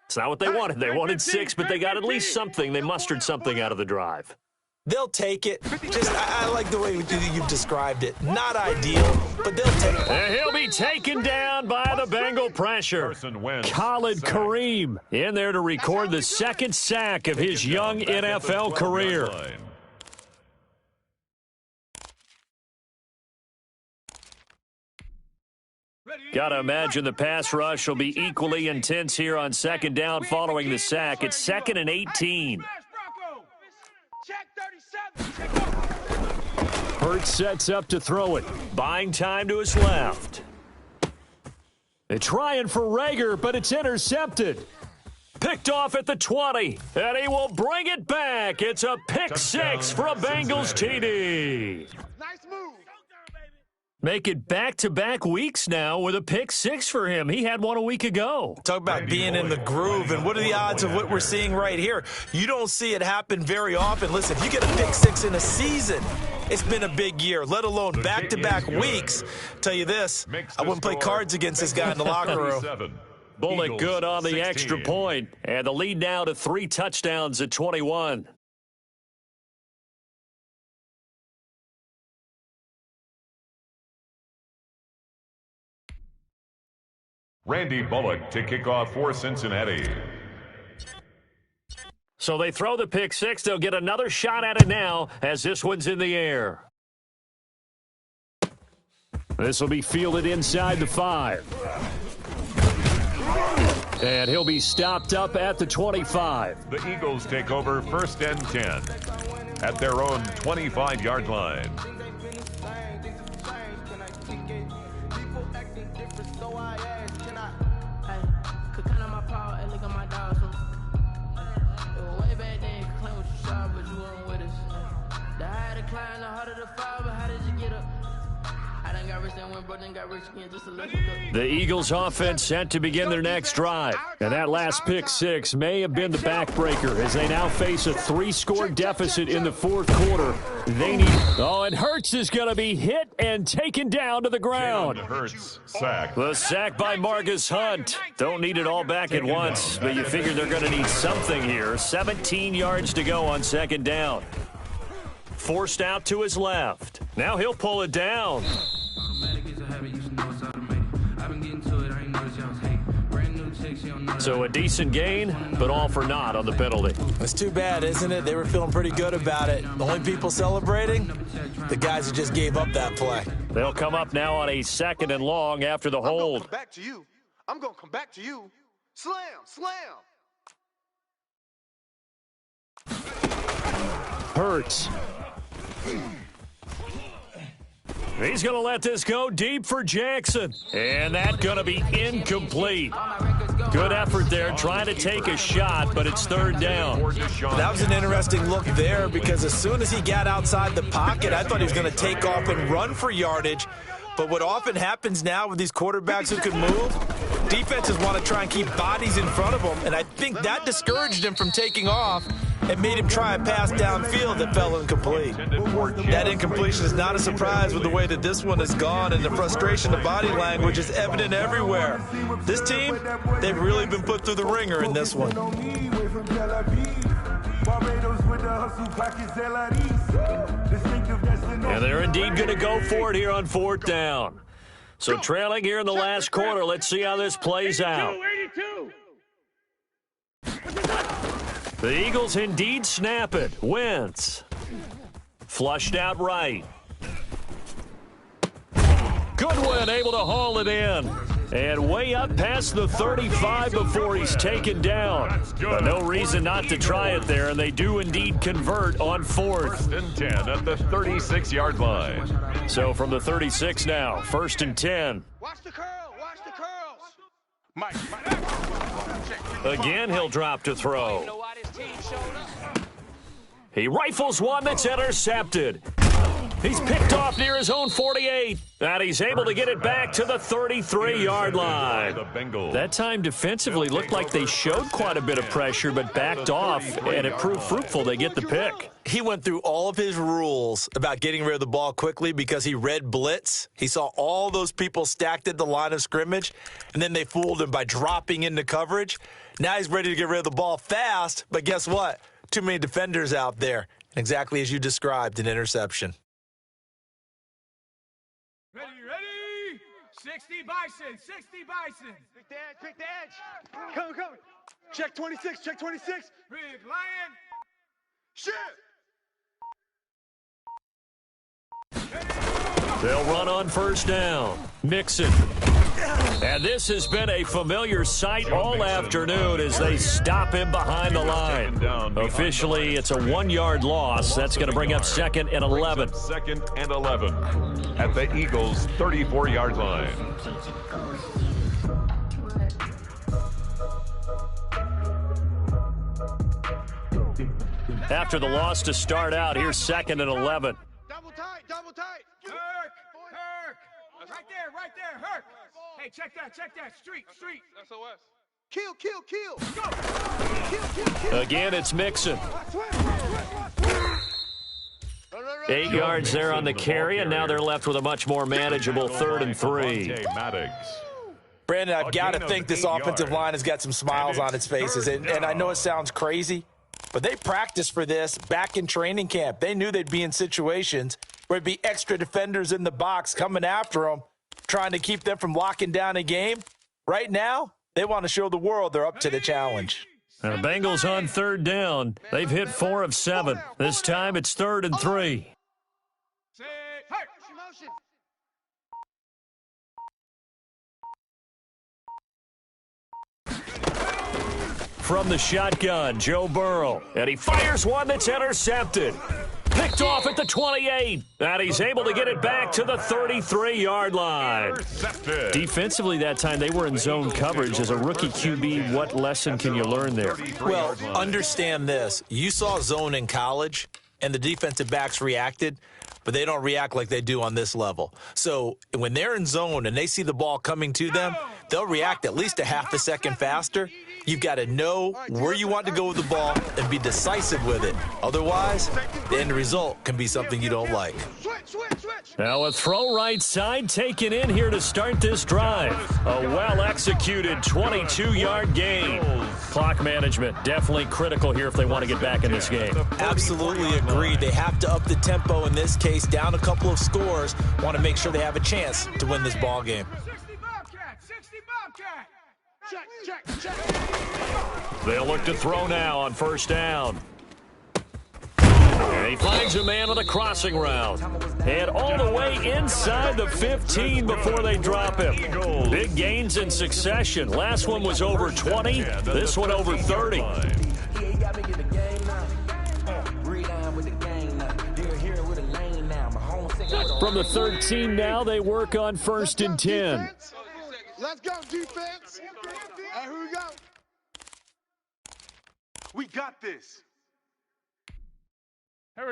It's not what they wanted. They wanted 6, but they got at least something. They mustered something out of the drive. They'll take it. I like the way you've described it. Not ideal, but they'll take it. And he'll be taken down by the Bengal pressure. Khalid Kareem in there to record the second sack of his young NFL career. Got to imagine the pass rush will be equally intense here on second down following the sack. It's 2nd and 18. Hurts sets up to throw it. Buying time to his left. They're trying for Rager, but it's intercepted. Picked off at the 20, and he will bring it back. It's a pick 6 for a Bengals TD. Nice move. Make it back-to-back weeks now with a pick 6 for him. He had one a week ago. Talk about being in the groove, and what are the odds of what we're seeing right here? You don't see it happen very often. Listen, if you get a pick 6 in a season, it's been a big year, let alone back-to-back weeks. Tell you this, I wouldn't play cards against this guy in the locker room. Bullock good on the extra point, and the lead now to 3 touchdowns at 21. Randy Bullock to kick off for Cincinnati. So they throw the pick 6. They'll get another shot at it now as this one's in the air. This will be fielded inside the 5. And he'll be stopped up at the 25. The Eagles take over 1st and 10 at their own 25-yard line. The Eagles offense set to begin their next drive. And that last pick 6 may have been the backbreaker as they now face a 3-score deficit in the 4th quarter. They need... Oh, and Hurts is going to be hit and taken down to the ground. Hurts, sack. The sack by Marcus Hunt. Don't need it all back at once, but you figure they're going to need something here. 17 yards to go on 2nd down. Forced out to his left. Now he'll pull it down. So a decent gain, but all for naught on the penalty. It's too bad, isn't it? They were feeling pretty good about it. The only people celebrating, the guys who just gave up that play. They'll come up now on a 2nd and long after the hold. I'm going to come back to you. I'm going to come back to you. Slam, slam. Hurts. He's going to let this go deep for Jackson. And that's going to be incomplete. Good effort there, trying to take a shot, but it's 3rd down. That was an interesting look there because as soon as he got outside the pocket, I thought he was going to take off and run for yardage. But what often happens now with these quarterbacks who can move, defenses want to try and keep bodies in front of them, and I think that discouraged him from taking off and made him try a pass downfield that fell incomplete. That incompletion is not a surprise with the way that this one has gone, and the frustration of body language is evident everywhere. This team, they've really been put through the ringer in this one. And they're indeed going to go for it here on 4th down. So trailing here in the last quarter, let's see how this plays out. The Eagles indeed snap it. Wentz. Flushed out right. Goodwin able to haul it in. And way up past the 35 before he's taken down. But no reason not to try it there, and they do indeed convert on 4th. 1st and 10 at the 36-yard line. So from the 36 now, 1st and 10. Watch the curl, watch the curls. Mike. Again, he'll drop to throw. He rifles one that's intercepted. He's picked off near his own 48. And he's able to get it back to the 33-yard line. That time defensively looked like they showed quite a bit of pressure, but backed off, and it proved fruitful. They get the pick. He went through all of his rules about getting rid of the ball quickly because he read blitz. He saw all those people stacked at the line of scrimmage, and then they fooled him by dropping into coverage. Now he's ready to get rid of the ball fast, but guess what? Too many defenders out there. Exactly as you described, an interception. Ready? 60 Bison, 60 Bison. Pick the edge. Come. Check 26, check 26. Big Lion. Shit. They'll run on 1st down. Mixon. And this has been a familiar sight all afternoon as they stop him behind the line. Officially, it's a 1-yard loss. That's going to bring up 2nd and 11. 2nd and 11 at the Eagles' 34-yard line. After the loss to start out, here's 2nd and 11. Double tight. Herc. Right there, Herc. Hey, check that. Street. SOS. Kill. Go. Again, it's Mixon. 8 yards there on the carry, and now they're left with a much more manageable 3rd and 3. Brandon, I've got to think this offensive line has got some smiles on its faces, and I know it sounds crazy, but they practiced for this back in training camp. They knew they'd be in situations where there'd be extra defenders in the box coming after them, trying to keep them from locking down a game. Right now, they want to show the world they're up to the challenge. Now the Bengals on 3rd down. They've hit 4 of 7. This time it's 3rd and 3. from the shotgun, Joe Burrow. And he fires one that's intercepted. Picked off at the 28. And he's able to get it back to the 33-yard line. Defensively that time, they were in zone coverage. As a rookie QB, what lesson can you learn there? Well, understand this. You saw zone in college, and the defensive backs reacted, but they don't react like they do on this level. So when they're in zone and they see the ball coming to them, they'll react at least a half a second faster. You've got to know where you want to go with the ball and be decisive with it. Otherwise, the end result can be something you don't like. Now a throw right side taken in here to start this drive. A well-executed 22-yard gain. Clock management definitely critical here if they want to get back in this game. Absolutely agreed. They have to up the tempo in this case, down a couple of scores. Want to make sure they have a chance to win this ball game. 60 Bobcat, 60 Bobcat. Check. They'll look to throw now on first down. And he finds a man with a crossing route. And all the way inside the 15 before they drop him. Big gains in succession. Last one was over 20. This one over 30. From the 13 now, they work on first and 10. Let's go, defense. Hey, here we go. We got this.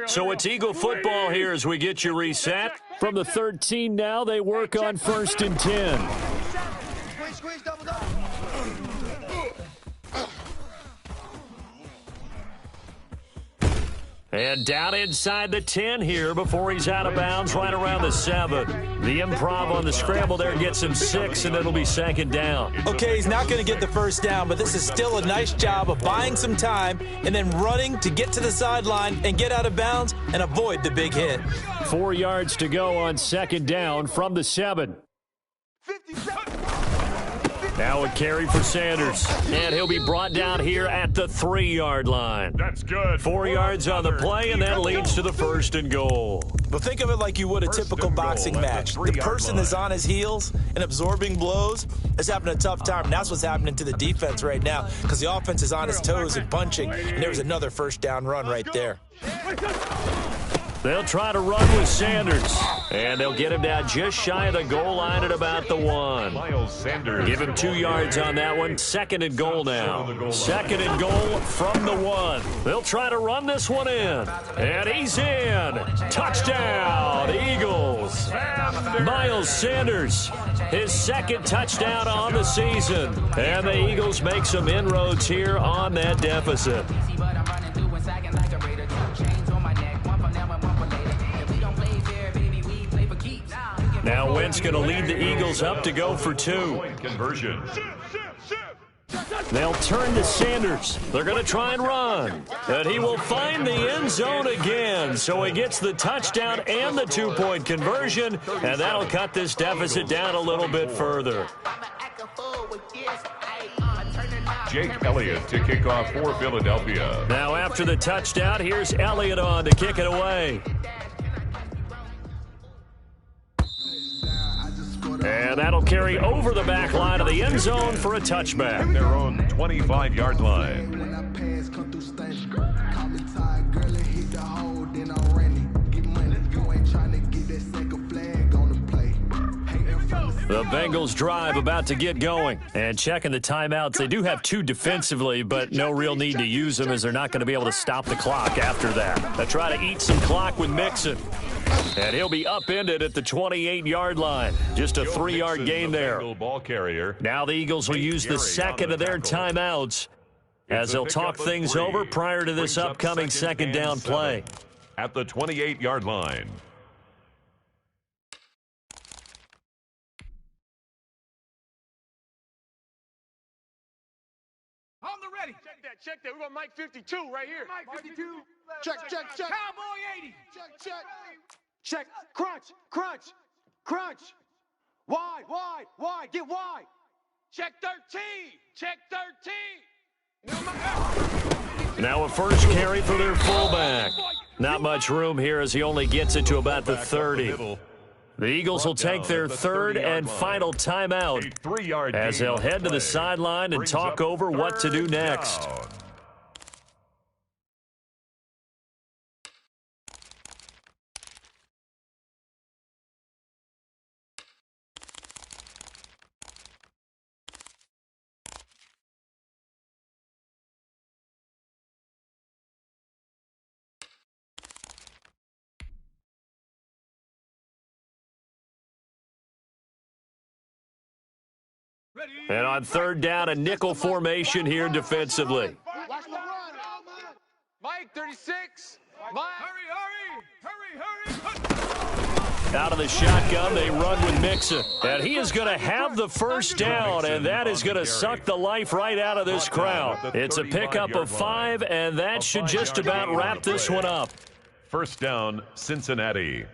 So it's Eagle football here as we get you reset. From the 13 now, they work on first and 10. Squeeze, double, double. And down inside the 10 here before he's out of bounds right around the 7. The improv on the scramble there gets him 6, and it'll be second down. Okay, he's not going to get the first down, but this is still a nice job of buying some time and then running to get to the sideline and get out of bounds and avoid the big hit. 4 yards to go on second down from the 7. 57. Now a carry for Sanders, and he'll be brought down here at the 3-yard line. That's good. 4 yards on the play, and that leads to the first and goal. But think of it like you would a typical boxing match. The person is on his heels and absorbing blows is having a tough time. And that's what's happening to the defense right now because the offense is on his toes and punching, and there's another first down run right there. They'll try to run with Sanders, and they'll get him down just shy of the goal line at about the 1. Miles Sanders. Give him 2 yards on that one. Second and goal now. Second and goal from the 1. They'll try to run this one in, and he's in. Touchdown, Eagles. Miles Sanders, his second touchdown on the season, and the Eagles make some inroads here on that deficit. Now Wentz going to lead the Eagles up to go for 2. Conversion. They'll turn to Sanders. They're going to try and run. And he will find the end zone again. So he gets the touchdown and the 2-point conversion. And that'll cut this deficit down a little bit further. Jake Elliott to kick off for Philadelphia. Now after the touchdown, here's Elliott on to kick it away. And that'll carry over the back line of the end zone for a touchback. Their own 25-yard line. The Bengals drive about to get going. And checking the timeouts, they do have 2 defensively, but no real need to use them as they're not going to be able to stop the clock after that. They try to eat some clock with Mixon. And he'll be upended at the 28-yard line. Just a 3-yard gain there. Ball carrier. Now the Eagles will use the second of their timeouts as they'll talk things over prior to this upcoming second down play. At the 28-yard line. On the ready. Check that. We got Mike 52 right here. Mike 52. Check. Cowboy 80. Check. Crunch. Wide. Get wide. Check 13. Check 13. Now a first carry for their fullback. Not much room here as he only gets it to about the 30. The Eagles will take their third and final timeout as they'll head to the sideline and talk over what to do next. And on third down, a nickel formation here defensively. Watch the run. Mike, 36. Mike. Hurry. Out of the shotgun, they run with Mixon. And he is going to have the first down, and that is going to suck the life right out of this crowd. It's a pickup of 5, and that should just about wrap this one up. First down, Cincinnati.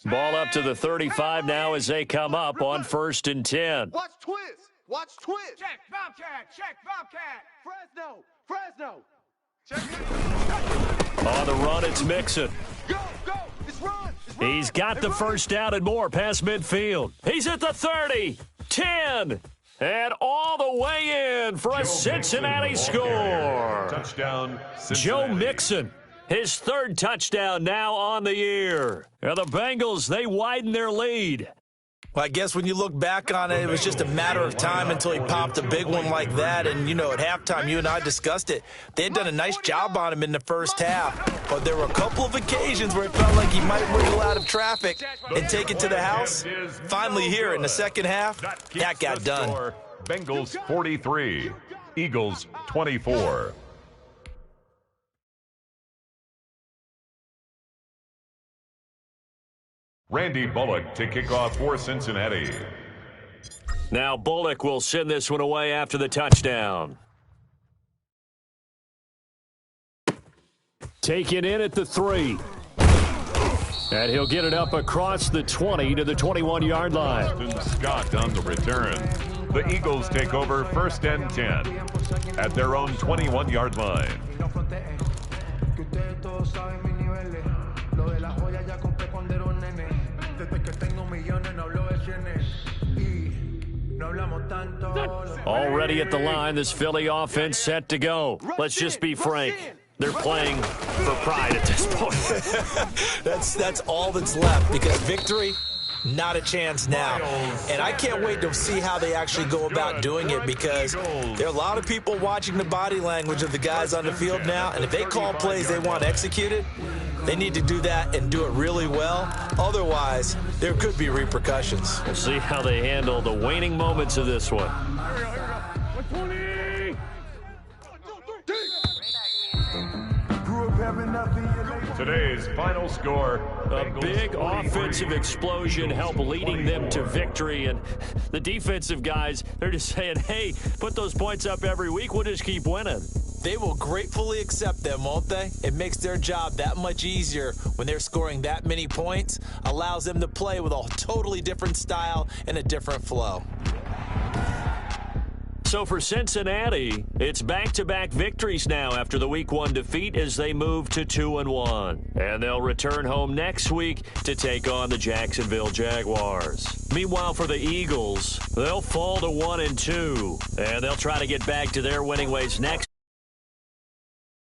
Ball up to the 35 now as they come up on 1st and 10. Watch twist. Watch twist. Check Bobcat. Check Bobcat. Fresno. Check. On the run, it's Mixon. Go. It's run. He's got the first down and more past midfield. He's at the 30, 10, and all the way in for a Cincinnati score. Touchdown, Cincinnati. Joe Mixon. His third touchdown now on the year. And the Bengals, they widen their lead. Well, I guess when you look back on it, it was just a matter of time until he popped a big one like that. And, you know, at halftime, you and I discussed it. They had done a nice job on him in the first half. But there were a couple of occasions where it felt like he might wiggle out of traffic and take it to the house. Finally here in the second half, that got done. Bengals 43, Eagles 24. Randy Bullock to kick off for Cincinnati. Now Bullock will send this one away after the touchdown. Taken in at the 3. And he'll get it up across the 20 to the 21-yard line. Scott on the return. The Eagles take over 1st and 10 at their own 21-yard line. Already at the line, this Philly offense set to go. Let's just be frank. They're playing for pride at this point. That's all that's left, because victory, not a chance now. And I can't wait to see how they actually go about doing it, because there are a lot of people watching the body language of the guys on the field now, and if they call plays they want executed, they need to do that and do it really well. Otherwise, there could be repercussions. We'll see how they handle the waning moments of this one. Today's final score. A big offensive explosion helped leading them to victory. And the defensive guys, they're just saying, hey, put those points up every week. We'll just keep winning. They will gratefully accept them, won't they? It makes their job that much easier when they're scoring that many points. Allows them to play with a totally different style and a different flow. So for Cincinnati, it's back-to-back victories now after the Week 1 defeat as they move to 2-1. And they'll return home next week to take on the Jacksonville Jaguars. Meanwhile, for the Eagles, they'll fall to 1-2, and they'll try to get back to their winning ways next